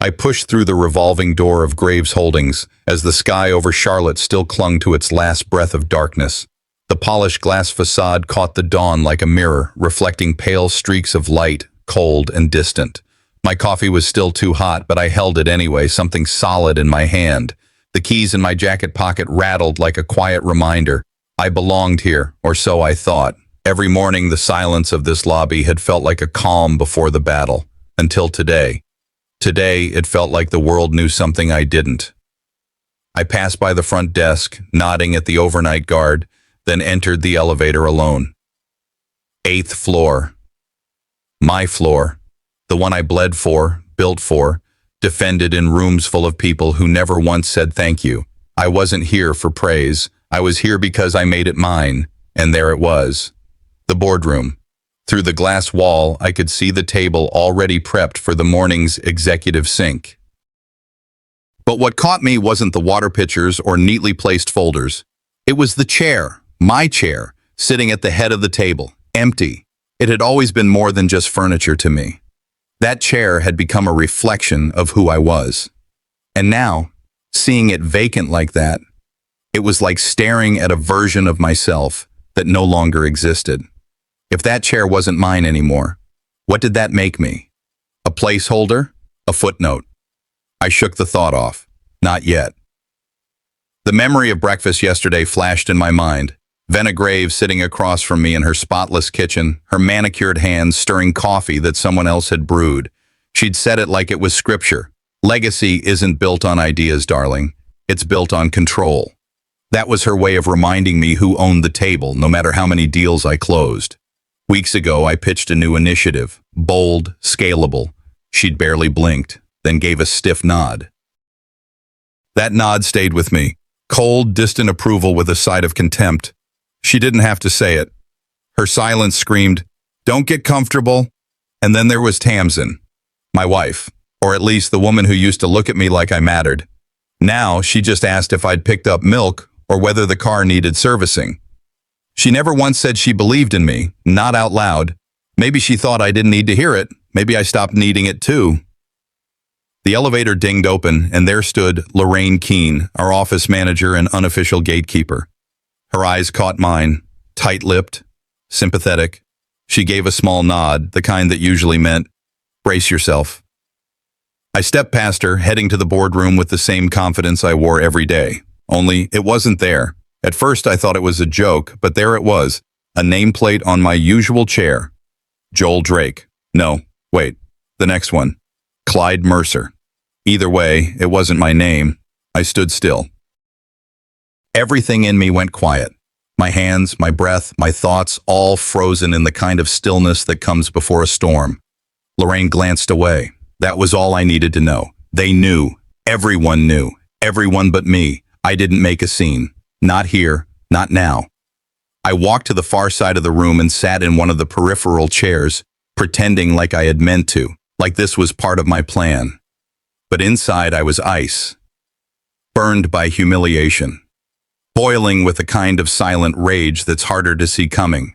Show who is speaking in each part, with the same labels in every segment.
Speaker 1: I pushed through the revolving door of Graves Holdings as the sky over Charlotte still clung to its last breath of darkness. The polished glass facade caught the dawn like a mirror, reflecting pale streaks of light, cold and distant. My coffee was still too hot, but I held it anyway, something solid in my hand. The keys in my jacket pocket rattled like a quiet reminder. I belonged here, or so I thought. Every morning the silence of this lobby had felt like a calm before the battle, until today. Today it felt like the world knew something I didn't. I passed by the front desk, nodding at the overnight guard, then entered the elevator alone. 8th floor. My floor. The one I bled for, built for, defended in rooms full of people who never once said thank you. I wasn't here for praise. I was here because I made it mine, and there it was. The boardroom. Through the glass wall, I could see the table already prepped for the morning's executive sink. But what caught me wasn't the water pitchers or neatly placed folders. It was the chair, my chair, sitting at the head of the table, empty. It had always been more than just furniture to me. That chair had become a reflection of who I was. And now, seeing it vacant like that, it was like staring at a version of myself that no longer existed. If that chair wasn't mine anymore, what did that make me? A placeholder? A footnote? I shook the thought off. Not yet. The memory of breakfast yesterday flashed in my mind. Venna Graves sitting across from me in her spotless kitchen, her manicured hands stirring coffee that someone else had brewed. She'd said it like it was scripture. Legacy isn't built on ideas, darling. It's built on control. That was her way of reminding me who owned the table, no matter how many deals I closed. Weeks ago, I pitched a new initiative, bold, scalable. She'd barely blinked, then gave a stiff nod. That nod stayed with me, cold, distant approval with a side of contempt. She didn't have to say it. Her silence screamed, "Don't get comfortable." And then there was Tamsin, my wife, or at least the woman who used to look at me like I mattered. Now she just asked if I'd picked up milk or whether the car needed servicing. She never once said she believed in me, not out loud. Maybe she thought I didn't need to hear it. Maybe I stopped needing it too. The elevator dinged open, and there stood Lorraine Keene, our office manager and unofficial gatekeeper. Her eyes caught mine, tight-lipped, sympathetic. She gave a small nod, the kind that usually meant, "Brace yourself." I stepped past her, heading to the boardroom with the same confidence I wore every day. Only, it wasn't there. At first I thought it was a joke, but there it was, a nameplate on my usual chair. Joel Drake. No, wait, the next one. Clyde Mercer. Either way, it wasn't my name. I stood still. Everything in me went quiet. My hands, my breath, my thoughts, all frozen in the kind of stillness that comes before a storm. Lorraine glanced away. That was all I needed to know. They knew. Everyone knew. Everyone but me. I didn't make a scene. Not here. Not now. I walked to the far side of the room and sat in one of the peripheral chairs, pretending like I had meant to, like this was part of my plan. But inside I was ice. Burned by humiliation. Boiling with a kind of silent rage that's harder to see coming.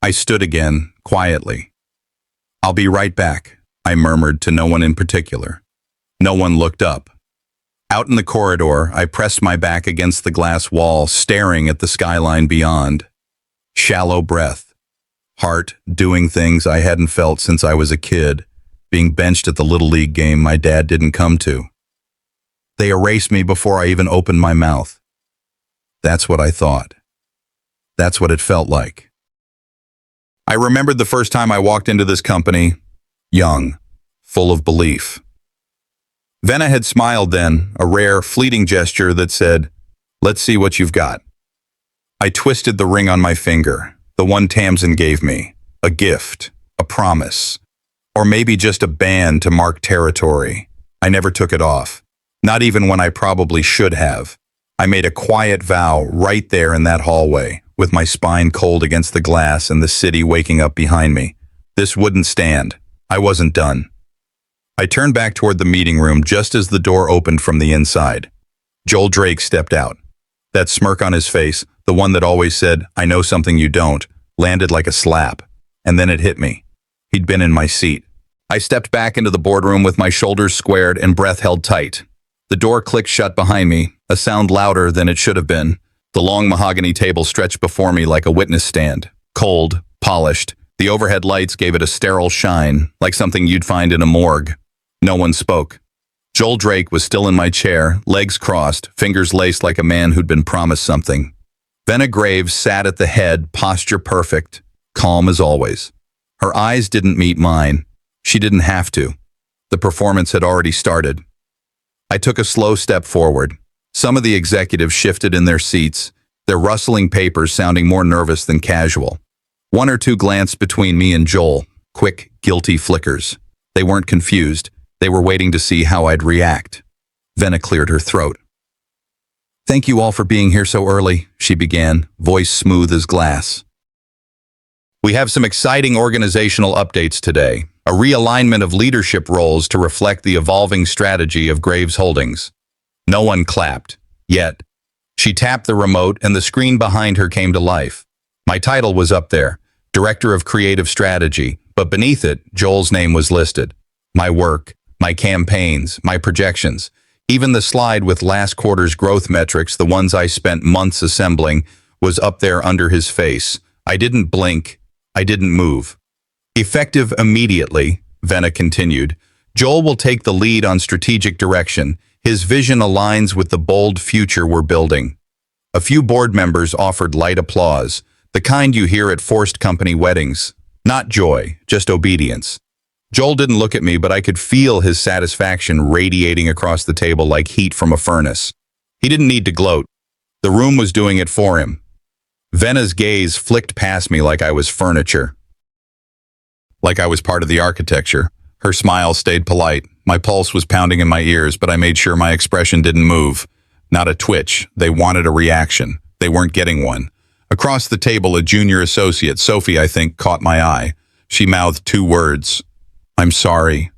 Speaker 1: I stood again, quietly. "I'll be right back," I murmured to no one in particular. No one looked up. Out in the corridor, I pressed my back against the glass wall, staring at the skyline beyond. Shallow breath. Heart doing things I hadn't felt since I was a kid, being benched at the Little League game my dad didn't come to. They erased me before I even opened my mouth. That's what I thought. That's what it felt like. I remembered the first time I walked into this company, young, full of belief. Venna had smiled then, a rare, fleeting gesture that said, "Let's see what you've got." I twisted the ring on my finger, the one Tamsin gave me, a gift, a promise, or maybe just a band to mark territory. I never took it off, not even when I probably should have. I made a quiet vow right there in that hallway, with my spine cold against the glass and the city waking up behind me. This wouldn't stand. I wasn't done. I turned back toward the meeting room just as the door opened from the inside. Joel Drake stepped out. That smirk on his face, the one that always said, "I know something you don't," landed like a slap. And then it hit me. He'd been in my seat. I stepped back into the boardroom with my shoulders squared and breath held tight. The door clicked shut behind me, a sound louder than it should have been. The long mahogany table stretched before me like a witness stand. Cold, polished, the overhead lights gave it a sterile shine, like something you'd find in a morgue. No one spoke. Joel Drake was still in my chair, legs crossed, fingers laced like a man who'd been promised something. Venna Graves sat at the head, posture perfect, calm as always. Her eyes didn't meet mine. She didn't have to. The performance had already started. I took a slow step forward. Some of the executives shifted in their seats, their rustling papers sounding more nervous than casual. One or two glanced between me and Joel, quick, guilty flickers. They weren't confused. They were waiting to see how I'd react. Venna cleared her throat. "Thank you all for being here so early," she began, voice smooth as glass. "We have some exciting organizational updates today. A realignment of leadership roles to reflect the evolving strategy of Graves Holdings." No one clapped. Yet. She tapped the remote and the screen behind her came to life. My title was up there, Director of Creative Strategy, but beneath it, Joel's name was listed. My work, my campaigns, my projections, even the slide with last quarter's growth metrics, the ones I spent months assembling, was up there under his face. I didn't blink. I didn't move. "Effective immediately," Venna continued. "Joel will take the lead on strategic direction. His vision aligns with the bold future we're building." A few board members offered light applause, the kind you hear at forced company weddings. Not joy, just obedience. Joel didn't look at me, but I could feel his satisfaction radiating across the table like heat from a furnace. He didn't need to gloat. The room was doing it for him. Venna's gaze flicked past me like I was furniture. Like I was part of the architecture. Her smile stayed polite. My pulse was pounding in my ears, but I made sure my expression didn't move. Not a twitch. They wanted a reaction. They weren't getting one. Across the table, a junior associate, Sophie, I think, caught my eye. She mouthed two words. "I'm sorry."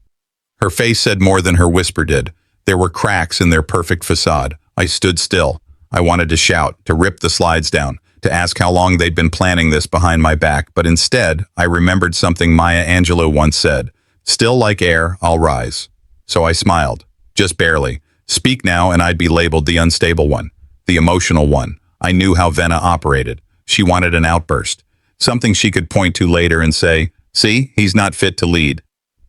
Speaker 1: Her face said more than her whisper did. There were cracks in their perfect facade. I stood still. I wanted to shout, to rip the slides down, to ask how long they'd been planning this behind my back, but instead, I remembered something Maya Angelou once said. "Still like air, I'll rise." So I smiled. Just barely. Speak now and I'd be labeled the unstable one. The emotional one. I knew how Venna operated. She wanted an outburst. Something she could point to later and say, "See, he's not fit to lead."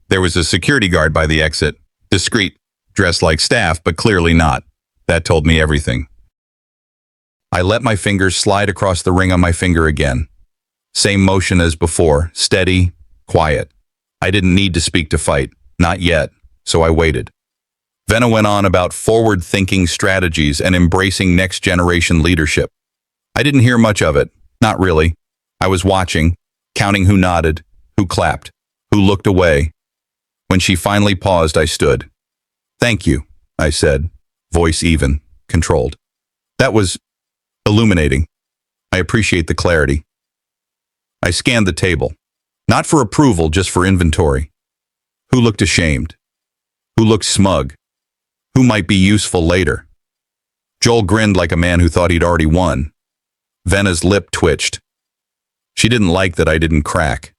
Speaker 1: There was a security guard by the exit. Discreet. Dressed like staff, but clearly not. That told me everything. I let my fingers slide across the ring on my finger again. Same motion as before. Steady. Quiet. I didn't need to speak to fight. Not yet. So I waited. Venna went on about forward-thinking strategies and embracing next-generation leadership. I didn't hear much of it. Not really. I was watching, counting who nodded, who clapped, who looked away. When she finally paused, I stood. "Thank you," I said, voice even, controlled. That was illuminating. I appreciate the clarity. I scanned the table. Not for approval, just for inventory. Who looked ashamed? Who looked smug? Who might be useful later? Joel grinned like a man who thought he'd already won. Venna's lip twitched. She didn't like that I didn't crack.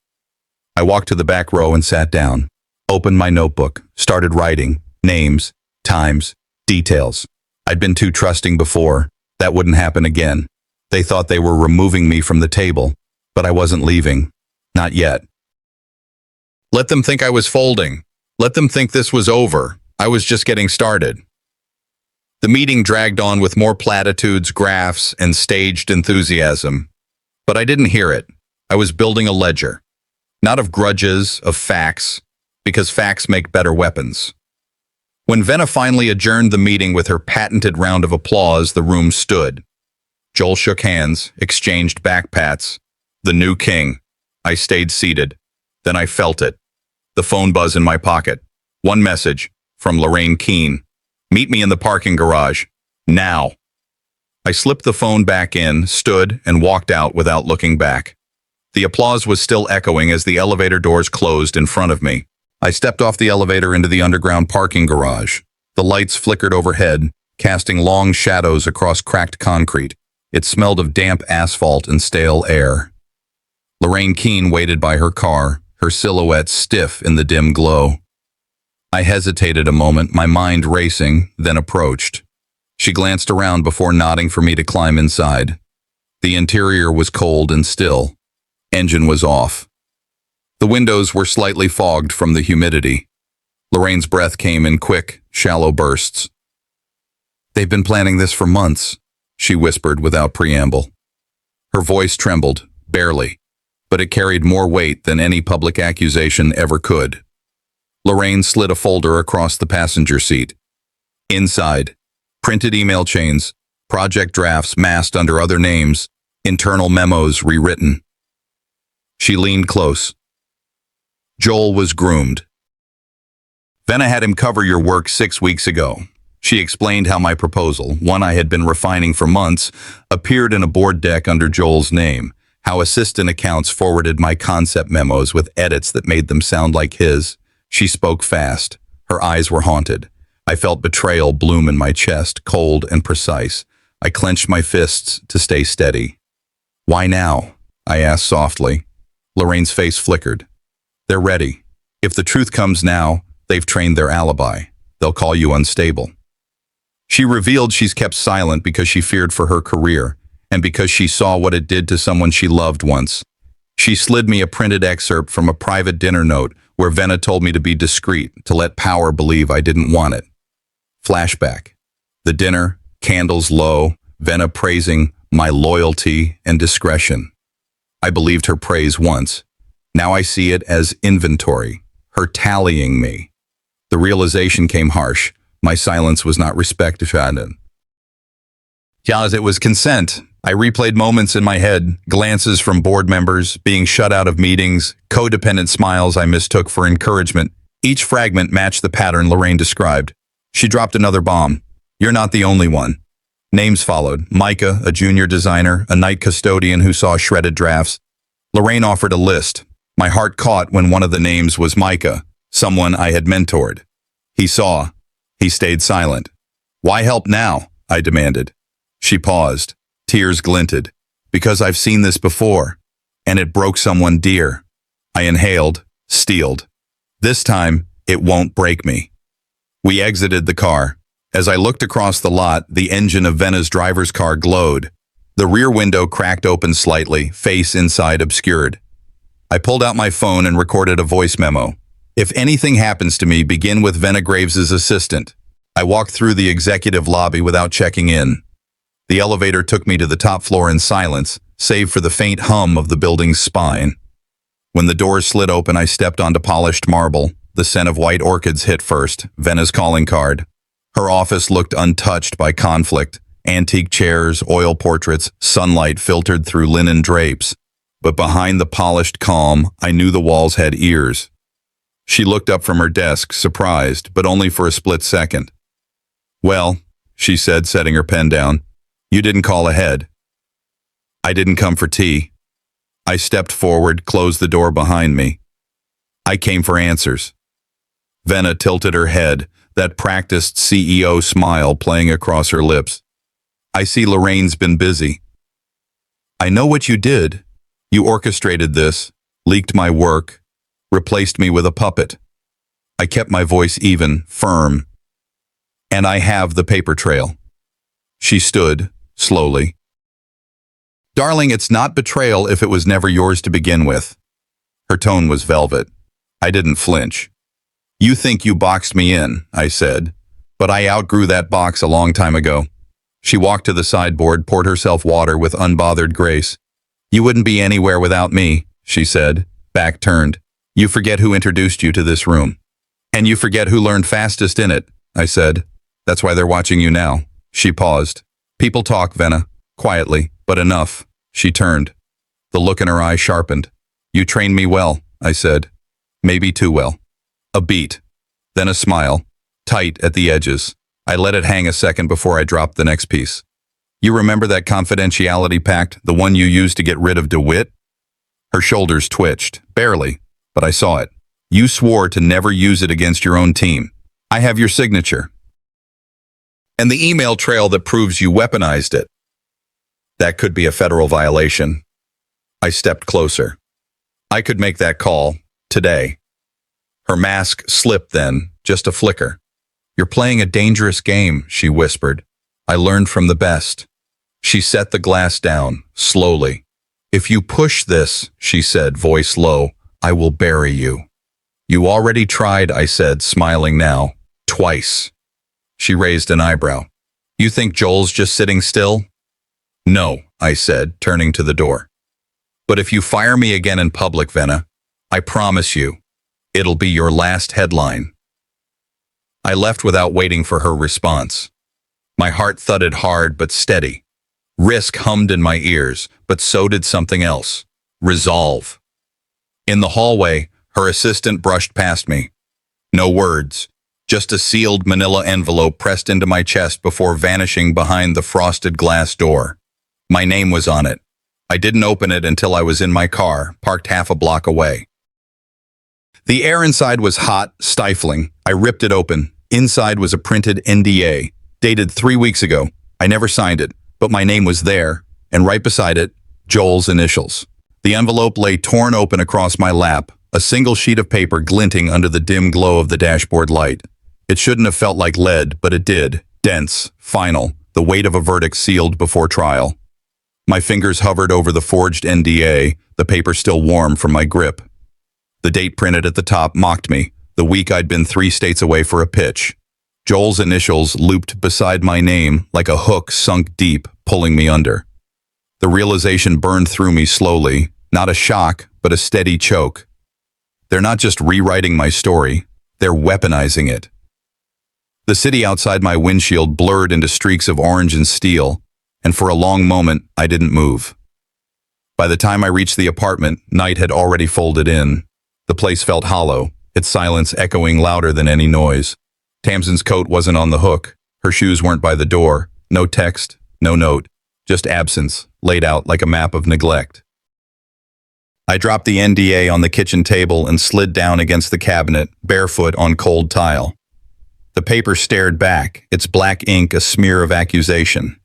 Speaker 1: I walked to the back row and sat down. Opened my notebook, started writing, names, times, details. I'd been too trusting before. That wouldn't happen again. They thought they were removing me from the table, but I wasn't leaving. Not yet. Let them think I was folding. Let them think this was over. I was just getting started. The meeting dragged on with more platitudes, graphs, and staged enthusiasm. But I didn't hear it. I was building a ledger. Not of grudges, of facts, because facts make better weapons. When Venna finally adjourned the meeting with her patented round of applause, the room stood. Joel shook hands, exchanged backpats. The new king. I stayed seated. Then I felt it. The phone buzz in my pocket. One message, from Lorraine Keene. "Meet me in the parking garage. Now." I slipped the phone back in, stood, and walked out without looking back. The applause was still echoing as the elevator doors closed in front of me. I stepped off the elevator into the underground parking garage. The lights flickered overhead, casting long shadows across cracked concrete. It smelled of damp asphalt and stale air. Lorraine Keene waited by her car, her silhouette stiff in the dim glow. I hesitated a moment, my mind racing, then approached. She glanced around before nodding for me to climb inside. The interior was cold and still. Engine was off. The windows were slightly fogged from the humidity. Lorraine's breath came in quick, shallow bursts. "They've been planning this for months," she whispered without preamble. Her voice trembled, barely, but it carried more weight than any public accusation ever could. Lorraine slid a folder across the passenger seat. Inside, printed email chains, project drafts masked under other names, internal memos rewritten. She leaned close. Joel was groomed. "Venna had him cover your work 6 weeks ago." She explained how my proposal, one I had been refining for months, appeared in a board deck under Joel's name, how assistant accounts forwarded my concept memos with edits that made them sound like his. She spoke fast. Her eyes were haunted. I felt betrayal bloom in my chest, cold and precise. I clenched my fists to stay steady. "Why now?" I asked softly. Lorraine's face flickered. "They're ready. If the truth comes now, they've trained their alibi. They'll call you unstable." She revealed she's kept silent because she feared for her career, and because she saw what it did to someone she loved once. She slid me a printed excerpt from a private dinner note where Venna told me to be discreet, to let power believe I didn't want it. Flashback. The dinner, candles low, Venna praising my loyalty and discretion. I believed her praise once. Now I see it as inventory, her tallying me. The realization came harsh. My silence was not respected. As it was consent. I replayed moments in my head, glances from board members, being shut out of meetings, codependent smiles I mistook for encouragement. Each fragment matched the pattern Lorraine described. She dropped another bomb. "You're not the only one." Names followed. Micah, a junior designer, a night custodian who saw shredded drafts. Lorraine offered a list. My heart caught when one of the names was Micah, someone I had mentored. He saw. He stayed silent. "Why help now?" I demanded. She paused. Tears glinted. "Because I've seen this before, and it broke someone dear." I inhaled, steeled. "This time, it won't break me." We exited the car. As I looked across the lot, the engine of Venna's driver's car glowed. The rear window cracked open slightly, face inside obscured. I pulled out my phone and recorded a voice memo. "If anything happens to me, begin with Venna Graves's assistant." I walked through the executive lobby without checking in. The elevator took me to the top floor in silence, save for the faint hum of the building's spine. When the doors slid open, I stepped onto polished marble. The scent of white orchids hit first, Venna's calling card. Her office looked untouched by conflict. Antique chairs, oil portraits, sunlight filtered through linen drapes. But behind the polished calm, I knew the walls had ears. She looked up from her desk, surprised, but only for a split second. "Well," she said, setting her pen down, "you didn't call ahead." "I didn't come for tea." I stepped forward, closed the door behind me. "I came for answers." Venna tilted her head, that practiced CEO smile playing across her lips. "I see Lorraine's been busy." "I know what you did. You orchestrated this, leaked my work, replaced me with a puppet." I kept my voice even, firm. "And I have the paper trail." She stood, slowly. "Darling, it's not betrayal if it was never yours to begin with." Her tone was velvet. I didn't flinch. "You think you boxed me in," I said, "but I outgrew that box a long time ago." She walked to the sideboard, poured herself water with unbothered grace. "You wouldn't be anywhere without me," she said, back turned. "You forget who introduced you to this room." "And you forget who learned fastest in it," I said. "That's why they're watching you now." She paused. "People talk, Venna, quietly, but enough." She turned. The look in her eye sharpened. "You trained me well," I said. "Maybe too well." A beat, then a smile, tight at the edges. I let it hang a second before I dropped the next piece. "You remember that confidentiality pact, the one you used to get rid of DeWitt?" Her shoulders twitched, barely, but I saw it. "You swore to never use it against your own team. I have your signature. And the email trail that proves you weaponized it. That could be a federal violation." I stepped closer. "I could make that call. Today. Her mask slipped then, just a flicker. You're playing a dangerous game, she whispered. I learned from the best. She set the glass down, slowly. If you push this, she said, voice low, I will bury you. You already tried, I said, smiling now. Twice. She raised an eyebrow. You think Joel's just sitting still? No, I said, turning to the door. But if you fire me again in public, Venna, I promise you, it'll be your last headline. I left without waiting for her response. My heart thudded hard but steady. Risk hummed in my ears, but so did something else. Resolve. In the hallway, her assistant brushed past me. No words, just a sealed manila envelope pressed into my chest before vanishing behind the frosted glass door. My name was on it. I didn't open it until I was in my car, parked half a block away. The air inside was hot, stifling. I ripped it open. Inside was a printed NDA, dated 3 weeks ago. I never signed it, but my name was there, and right beside it, Joel's initials. The envelope lay torn open across my lap, a single sheet of paper glinting under the dim glow of the dashboard light. It shouldn't have felt like lead, but it did. Dense, final, the weight of a verdict sealed before trial. My fingers hovered over the forged NDA, the paper still warm from my grip. The date printed at the top mocked me, the week I'd been 3 states away for a pitch. Joel's initials looped beside my name like a hook sunk deep, pulling me under. The realization burned through me slowly, not a shock, but a steady choke. They're not just rewriting my story, they're weaponizing it. The city outside my windshield blurred into streaks of orange and steel, and for a long moment, I didn't move. By the time I reached the apartment, night had already folded in. The place felt hollow, its silence echoing louder than any noise. Tamsin's coat wasn't on the hook. Her shoes weren't by the door. No text, no note, just absence, laid out like a map of neglect. I dropped the NDA on the kitchen table and slid down against the cabinet, barefoot on cold tile. The paper stared back, its black ink a smear of accusation.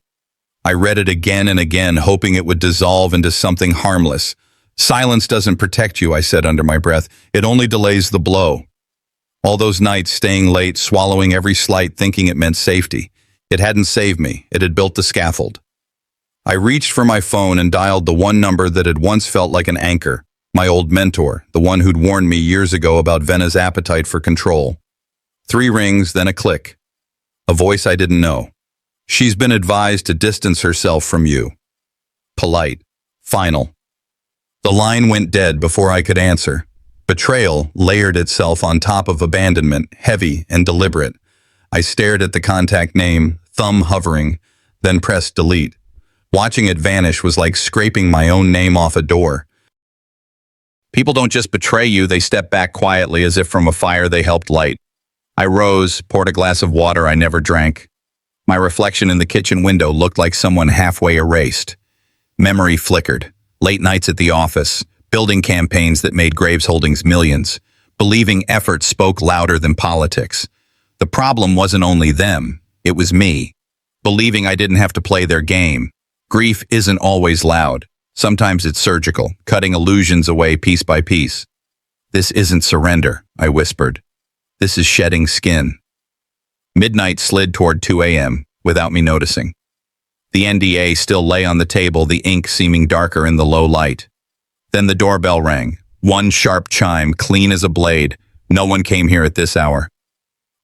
Speaker 1: I read it again and again, hoping it would dissolve into something harmless. Silence doesn't protect you, I said under my breath. It only delays the blow. All those nights staying late, swallowing every slight, thinking it meant safety. It hadn't saved me. It had built the scaffold. I reached for my phone and dialed the one number that had once felt like an anchor. My old mentor, the one who'd warned me years ago about Venna's appetite for control. 3 rings, then a click. A voice I didn't know. She's been advised to distance herself from you. Polite. Final. The line went dead before I could answer. Betrayal layered itself on top of abandonment, heavy and deliberate. I stared at the contact name, thumb hovering, then pressed delete. Watching it vanish was like scraping my own name off a door. People don't just betray you, they step back quietly as if from a fire they helped light. I rose, poured a glass of water I never drank. My reflection in the kitchen window looked like someone halfway erased. Memory flickered. Late nights at the office, building campaigns that made Graves Holdings millions. Believing effort spoke louder than politics. The problem wasn't only them, it was me. Believing I didn't have to play their game. Grief isn't always loud. Sometimes it's surgical, cutting illusions away piece by piece. This isn't surrender, I whispered. This is shedding skin. Midnight slid toward 2 a.m. without me noticing. The NDA still lay on the table, the ink seeming darker in the low light. Then the doorbell rang. One sharp chime, clean as a blade. No one came here at this hour.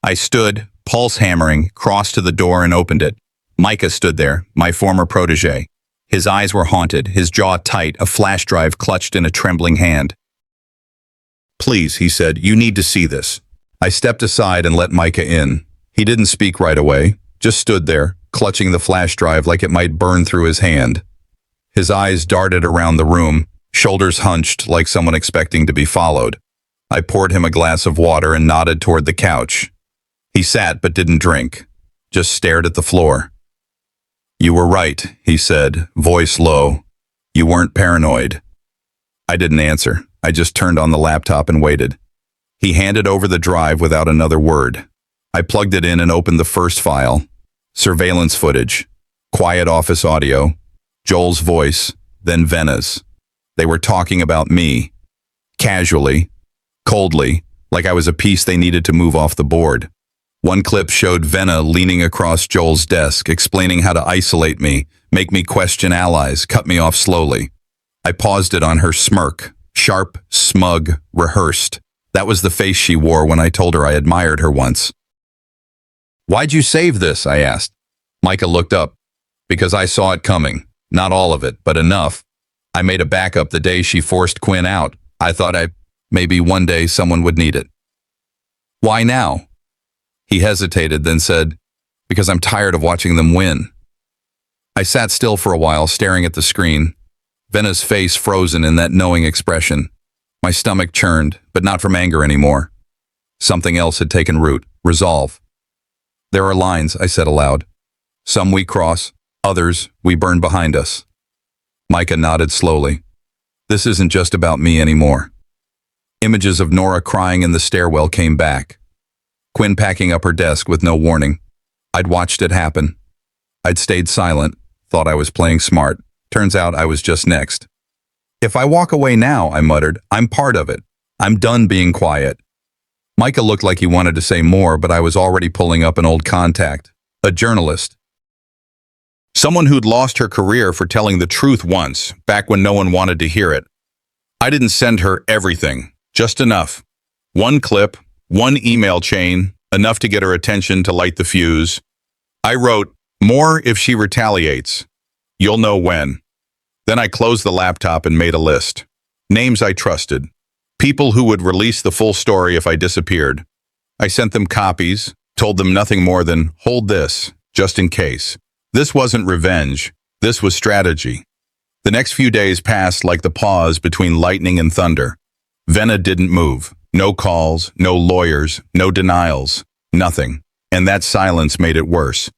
Speaker 1: I stood, pulse hammering, crossed to the door and opened it. Micah stood there, my former protege. His eyes were haunted, his jaw tight, a flash drive clutched in a trembling hand. Please, he said, you need to see this. I stepped aside and let Micah in. He didn't speak right away, just stood there, clutching the flash drive like it might burn through his hand. His eyes darted around the room, shoulders hunched like someone expecting to be followed. I poured him a glass of water and nodded toward the couch. He sat but didn't drink, just stared at the floor. You were right, he said, voice low. You weren't paranoid. I didn't answer. I just turned on the laptop and waited. He handed over the drive without another word. I plugged it in and opened the first file. Surveillance footage, quiet office audio, Joel's voice, then Venna's. They were talking about me. Casually. coldly, like I was a piece they needed to move off the board. One clip showed Venna leaning across Joel's desk, explaining how to isolate me, make me question allies, cut me off slowly. I paused it on her smirk, sharp, smug, rehearsed. That was the face she wore when I told her I admired her once. "Why'd you save this?" I asked. Micah looked up. "Because I saw it coming. Not all of it, but enough. I made a backup the day she forced Quinn out. I thought maybe one day someone would need it." "Why now?" He hesitated, then said, "Because I'm tired of watching them win." I sat still for a while, staring at the screen, Venna's face frozen in that knowing expression. My stomach churned, but not from anger anymore. Something else had taken root, resolve. "There are lines," I said aloud. "Some we cross, others we burn behind us." Micah nodded slowly. "This isn't just about me anymore." Images of Nora crying in the stairwell came back. Quinn packing up her desk with no warning. I'd watched it happen. I'd stayed silent, thought I was playing smart. Turns out I was just next. "If I walk away now," I muttered, "I'm part of it. I'm done being quiet." Micah looked like he wanted to say more, but I was already pulling up an old contact. A journalist. Someone who'd lost her career for telling the truth once, back when no one wanted to hear it. I didn't send her everything, just enough. One clip, one email chain, enough to get her attention to light the fuse. I wrote, "More if she retaliates. You'll know when." Then I closed the laptop and made a list. Names I trusted. People who would release the full story if I disappeared. I sent them copies, told them nothing more than, "Hold this, just in case." This wasn't revenge. This was strategy. The next few days passed like the pause between lightning and thunder. Venna didn't move. No calls, no lawyers, no denials, nothing. And that silence made it worse.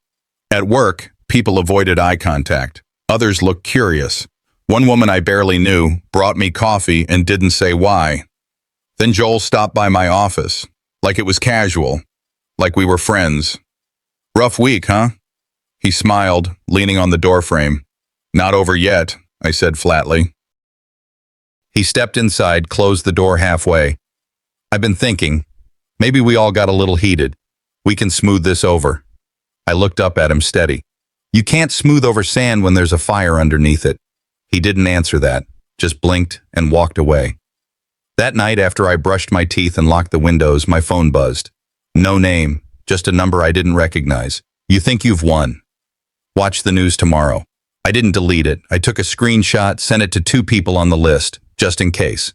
Speaker 1: At work, people avoided eye contact. Others looked curious. One woman I barely knew brought me coffee and didn't say why. Then Joel stopped by my office, like it was casual, like we were friends. "Rough week, huh?" He smiled, leaning on the doorframe. "Not over yet," I said flatly. He stepped inside, closed the door halfway. "I've been thinking, maybe we all got a little heated. We can smooth this over." I looked up at him steady. "You can't smooth over sand when there's a fire underneath it." He didn't answer that, just blinked and walked away. That night, after I brushed my teeth and locked the windows, my phone buzzed. No name, just a number I didn't recognize. "You think you've won. Watch the news tomorrow." I didn't delete it. I took a screenshot, sent it to 2 people on the list, just in case.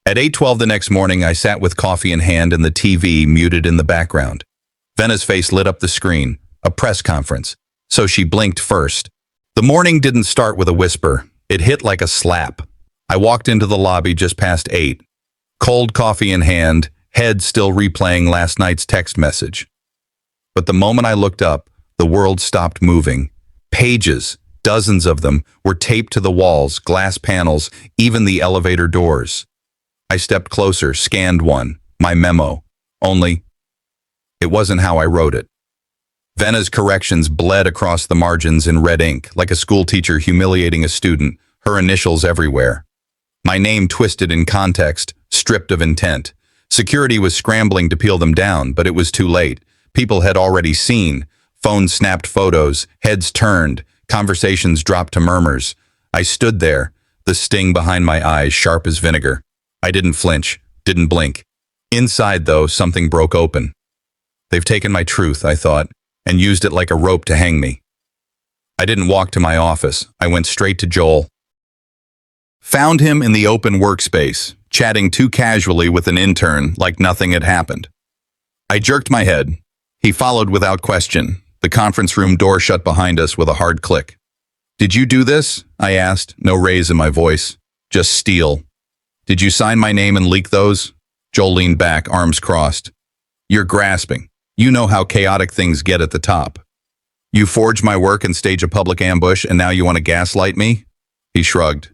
Speaker 1: At 8:12 the next morning, I sat with coffee in hand and the TV muted in the background. Venna's face lit up the screen, a press conference, so she blinked first. The morning didn't start with a whisper. It hit like a slap. I walked into the lobby just past 8. Cold coffee in hand, head still replaying last night's text message. But the moment I looked up, the world stopped moving. Pages, dozens of them, were taped to the walls, glass panels, even the elevator doors. I stepped closer, scanned one, my memo. Only, it wasn't how I wrote it. Venna's corrections bled across the margins in red ink, like a schoolteacher humiliating a student, her initials everywhere. My name twisted in context, stripped of intent. Security was scrambling to peel them down, but it was too late. People had already seen. Phones snapped photos, heads turned, conversations dropped to murmurs. I stood there, the sting behind my eyes sharp as vinegar. I didn't flinch, didn't blink. Inside, though, something broke open. They've taken my truth, I thought, and used it like a rope to hang me. I didn't walk to my office. I went straight to Joel. Found him in the open workspace, chatting too casually with an intern like nothing had happened. I jerked my head. He followed without question. The conference room door shut behind us with a hard click. "Did you do this?" I asked, no raise in my voice. Just steel. "Did you sign my name and leak those?" Joel leaned back, arms crossed. "You're grasping. You know how chaotic things get at the top. You forge my work and stage a public ambush, and now you want to gaslight me?" He shrugged.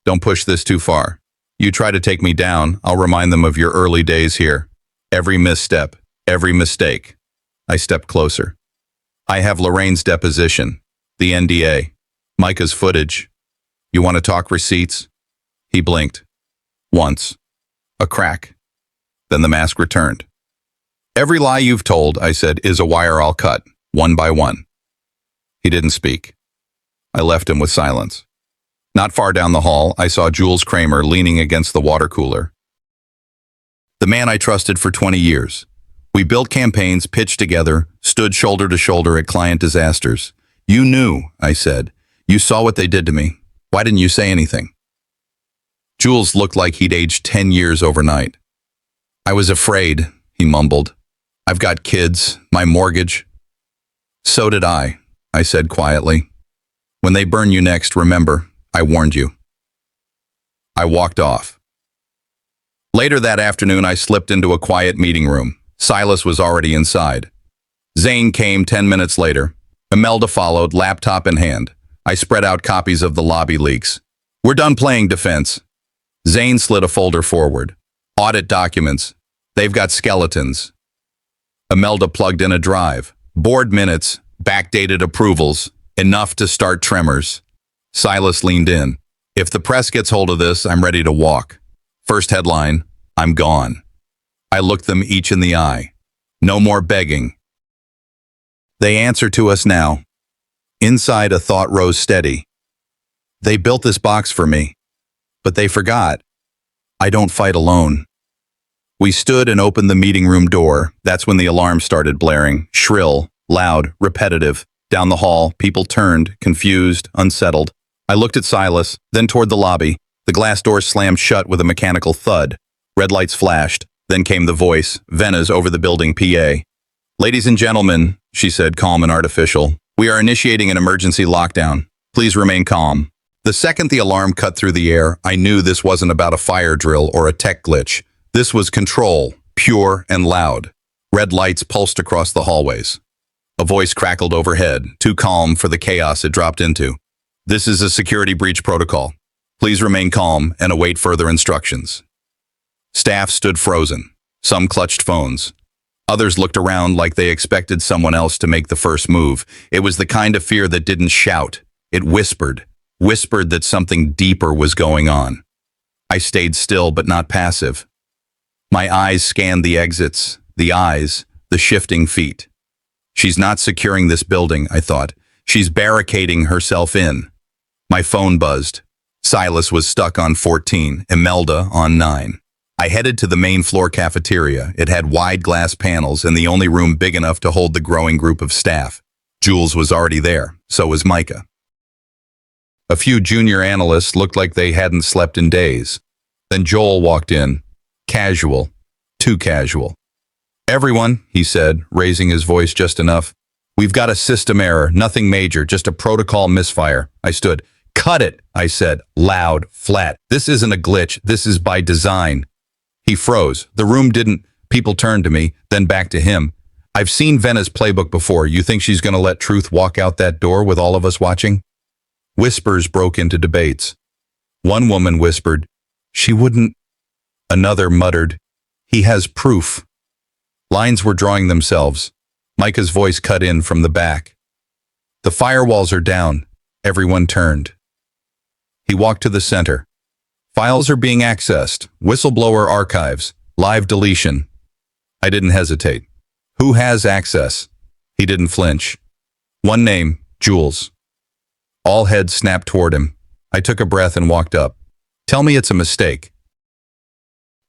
Speaker 1: "Don't push this too far. You try to take me down, I'll remind them of your early days here. Every misstep, every mistake." I stepped closer. "I have Lorraine's deposition, the NDA, Micah's footage. You want to talk receipts?" He blinked. "Once." A crack. Then the mask returned. Every lie you've told, I said, is a wire I'll cut, one by one. He didn't speak. I left him with silence. Not far down the hall, I saw Jules Kramer leaning against the water cooler. The man I trusted for 20 years. We built campaigns, pitched together, stood shoulder to shoulder at client disasters. You knew, I said. You saw what they did to me. Why didn't you say anything? Jules looked like he'd aged 10 years overnight. I was afraid, he mumbled. I've got kids, my mortgage. So did I said quietly. When they burn you next, remember, I warned you. I walked off. Later that afternoon, I slipped into a quiet meeting room. Silas was already inside. Zane came 10 minutes later. Imelda followed, laptop in hand. I spread out copies of the lobby leaks. We're done playing defense. Zane slid a folder forward. Audit documents. They've got skeletons. Imelda plugged in a drive. Board minutes, backdated approvals, enough to start tremors. Silas leaned in. If the press gets hold of this, I'm ready to walk. First headline, I'm gone. I looked them each in the eye. No more begging. They answer to us now. Inside, a thought rose steady. They built this box for me, but they forgot. I don't fight alone. We stood and opened the meeting room door. That's when the alarm started blaring, shrill, loud, repetitive. Down the hall, people turned, confused, unsettled. I looked at Silas, then toward the lobby. The glass door slammed shut with a mechanical thud. Red lights flashed. Then came the voice, Vena's over the building PA. Ladies and gentlemen, she said, calm and artificial, we are initiating an emergency lockdown. Please remain calm. The second the alarm cut through the air, I knew this wasn't about a fire drill or a tech glitch. This was control, pure and loud. Red lights pulsed across the hallways. A voice crackled overhead, too calm for the chaos it dropped into. This is a security breach protocol. Please remain calm and await further instructions. Staff stood frozen. Some clutched phones. Others looked around like they expected someone else to make the first move. It was the kind of fear that didn't shout. It whispered that something deeper was going on. I stayed still but not passive. My eyes scanned the exits, the eyes, the shifting feet. She's not securing this building, I thought. She's barricading herself in. My phone buzzed. Silas was stuck on 14, Imelda on 9. I headed to the main floor cafeteria. It had wide glass panels and the only room big enough to hold the growing group of staff. Jules was already there. So was Micah. A few junior analysts looked like they hadn't slept in days. Then Joel walked in. Casual. Too casual. Everyone, he said, raising his voice just enough. We've got a system error, nothing major, just a protocol misfire. I stood. Cut it, I said, loud, flat. This isn't a glitch, this is by design. He froze. The room didn't. People turned to me, then back to him. I've seen Vena's playbook before. You think she's going to let truth walk out that door with all of us watching? Whispers broke into debates. One woman whispered, she wouldn't. Another muttered, he has proof. Lines were drawing themselves. Micah's voice cut in from the back. The firewalls are down. Everyone turned. He walked to the center. Files are being accessed. Whistleblower archives. Live deletion. I didn't hesitate. Who has access? He didn't flinch. One name, Jules. All heads snapped toward him. I took a breath and walked up. Tell me it's a mistake.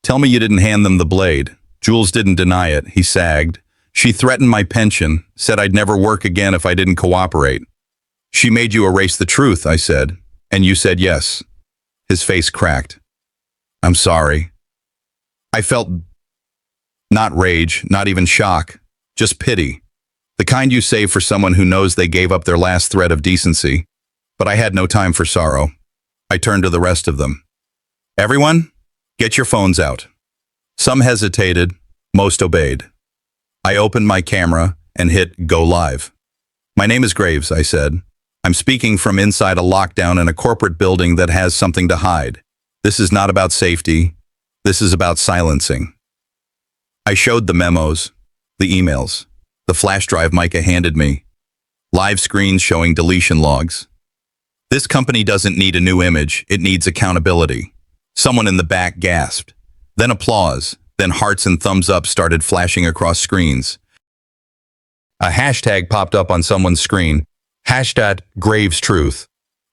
Speaker 1: Tell me you didn't hand them the blade. Jules didn't deny it. He sagged. She threatened my pension, said I'd never work again if I didn't cooperate. She made you erase the truth, I said, and you said yes. His face cracked. I'm sorry. I felt not rage, not even shock, just pity. The kind you save for someone who knows they gave up their last thread of decency. But I had no time for sorrow. I turned to the rest of them. Everyone, get your phones out. Some hesitated, most obeyed. I opened my camera and hit go live. My name is Graves, I said. I'm speaking from inside a lockdown in a corporate building that has something to hide. This is not about safety. This is about silencing. I showed the memos, the emails, the flash drive Micah handed me, live screens showing deletion logs. This company doesn't need a new image, it needs accountability. Someone in the back gasped. Then applause, then hearts and thumbs up started flashing across screens. A hashtag popped up on someone's screen. Hashtag Graves Truth.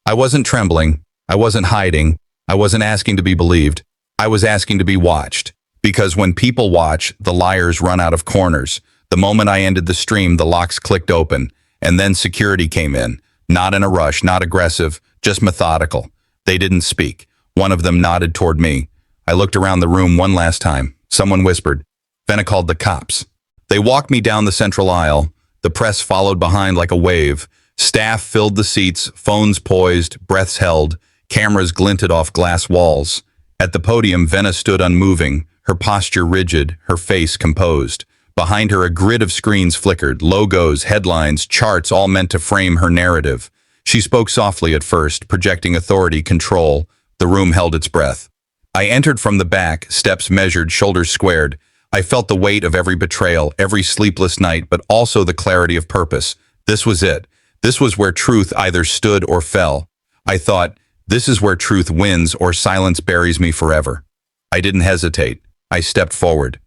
Speaker 1: I wasn't trembling. I wasn't hiding. I wasn't asking to be believed. I was asking to be watched. Because when people watch, the liars run out of corners. The moment I ended the stream, the locks clicked open. And then security came in. Not in a rush, not aggressive, just methodical. They didn't speak. One of them nodded toward me. I looked around the room one last time. Someone whispered. Then I called the cops. They walked me down the central aisle. The press followed behind like a wave. Staff filled the seats, phones poised, breaths held. Cameras glinted off glass walls. At the podium, Venna stood unmoving, her posture rigid, her face composed. Behind her, a grid of screens flickered, logos, headlines, charts, all meant to frame her narrative. She spoke softly at first, projecting authority, control. The room held its breath. I entered from the back, steps measured, shoulders squared. I felt the weight of every betrayal, every sleepless night, but also the clarity of purpose. This was it. This was where truth either stood or fell. I thought, this is where truth wins or silence buries me forever. I didn't hesitate. I stepped forward.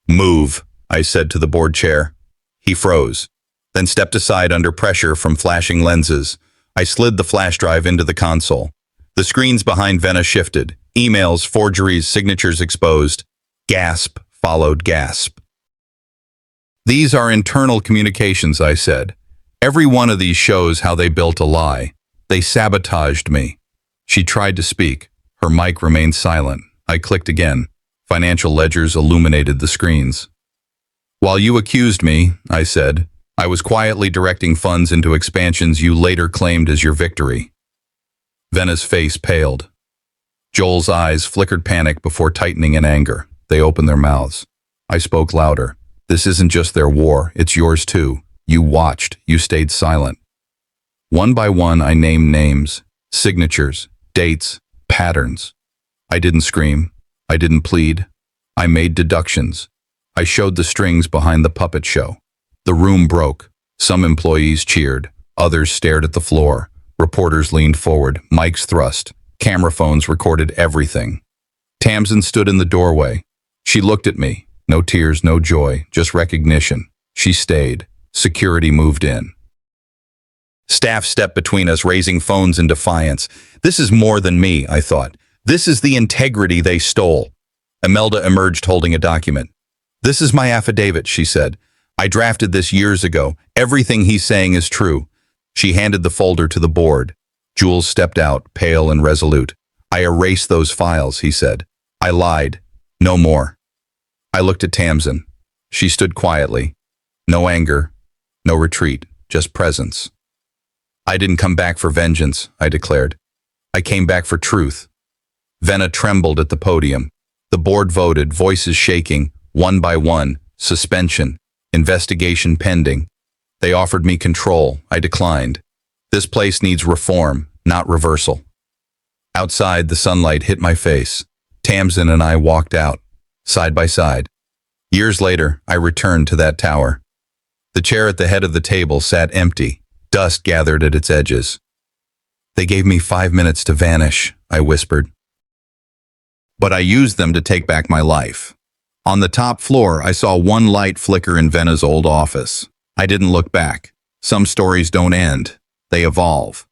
Speaker 1: Move, I said to the board chair. He froze, then stepped aside under pressure from flashing lenses. I slid the flash drive into the console. The screens behind Venna shifted. Emails, forgeries, signatures exposed. Gasp followed gasp. These are internal communications, I said. Every one of these shows how they built a lie. They sabotaged me. She tried to speak. Her mic remained silent. I clicked again. Financial ledgers illuminated the screens. While you accused me, I said, I was quietly directing funds into expansions you later claimed as your victory. Venna's face paled. Joel's eyes flickered panic before tightening in anger. They opened their mouths. I spoke louder. This isn't just their war, it's yours too. You watched, you stayed silent. One by one, I named names, signatures, dates, patterns. I didn't scream. I didn't plead. I made deductions. I showed the strings behind the puppet show. The room broke. Some employees cheered. Others stared at the floor. Reporters leaned forward, mics thrust. Camera phones recorded everything. Tamsin stood in the doorway. She looked at me. No tears, no joy, just recognition. She stayed. Security moved in. Staff stepped between us, raising phones in defiance. This is more than me, I thought. This is the integrity they stole. Imelda emerged holding a document. This is my affidavit, she said. I drafted this years ago. Everything he's saying is true. She handed the folder to the board. Jules stepped out, pale and resolute. I erased those files, he said. I lied. No more. I looked at Tamsin. She stood quietly. No anger, no retreat, just presence. I didn't come back for vengeance, I declared. I came back for truth. Venna trembled at the podium. The board voted, voices shaking, one by one, suspension, investigation pending. They offered me control. I declined. This place needs reform, not reversal. Outside, the sunlight hit my face. Tamsin and I walked out, side by side. Years later, I returned to that tower. The chair at the head of the table sat empty. Dust gathered at its edges. They gave me 5 minutes to vanish, I whispered. But I used them to take back my life. On the top floor, I saw one light flicker in Venna's old office. I didn't look back. Some stories don't end. They evolve.